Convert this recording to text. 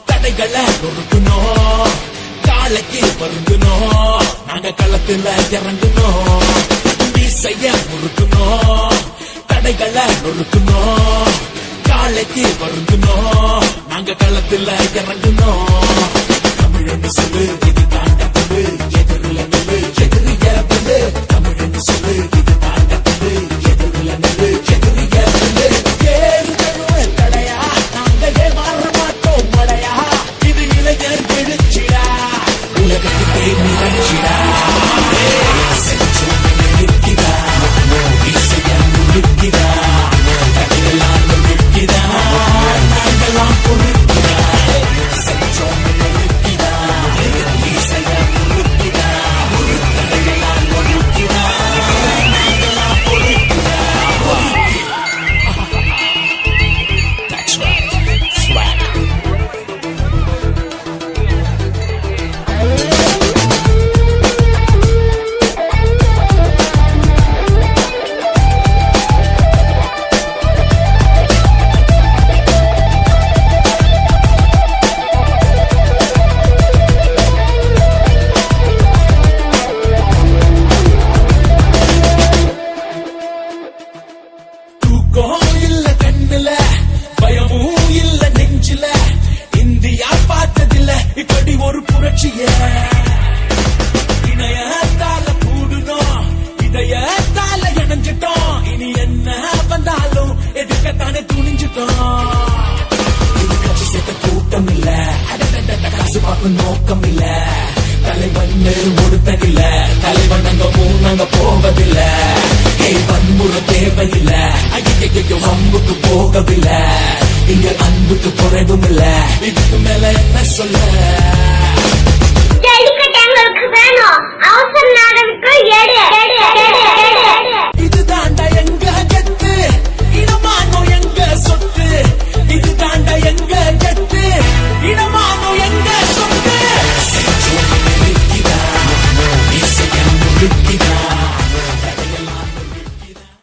தடைகளை நொறுக்கணும், காலைக்கு வருங்கணும், நாங்க களத்துல இறங்கணும். வீசைய முறுக்கணும், தடைகளை நொறுக்கணும், காலைக்கு வருங்கணும், நாங்க களத்துல இறங்கணும். தமிழன்னு சொல்லு இது தாண்டது, எதிரில நில்லு எதிரிய வந்து. தமிழன்னு சொல்லு இது தாண்டது, எதிரில நில்லு எதிரிய வந்து. ஏறுதழுவ தடையா நாங்க ஏமாற மாட்டோம் மடையா, இது இளைஞர் பிடிச்சிடா உலகத்துக்கே நிகழ்ச்சிடா. செஞ்சோம் நிற்கிறா இசைய முழுக்கிறா, கடையெல்லாம் நிற்கிறா, நாங்கெல்லாம் பொறுக்கிறா. செஞ்சோம் நிற்கிறா இசைய முழுக்கிறா, கடையெல்லாம் பொறுக்கிறா, நாங்கெல்லாம் பொறுக்கிறா. That's right, swag. தூக்கம் இல்ல கண்ணுல, பயமும் இல்ல நெஞ்சில, இந்தியா பார்த்ததில்ல இப்படி ஒரு புரட்சிய. இணையத்தால கூடுனோம், இதயத்தால இணைஞ்சிட்டோம், இனி என்ன வந்தாலும் எதுக்கத்தானே துணிஞ்சிட்டோம். இது கட்சி சேர்த்த கூட்டம் இல்ல, காசு பார்க்கும் நோக்கம் இல்ல, தலைவன் ஒருத்ததில்ல, தலைவன் அங்க நாங்க போவதில்ல. வன்முறை தேவையில்ல, ஐயோ அம்புக்கு போகவில்லை, இங்க அன்புக்கு குறைவும் இல்ல, இதுக்கு மேல என்ன சொல்ல. ஜல்லிக்கட்டு எங்களுக்கு வேணும், அவசர நாடனுக்கு எடு.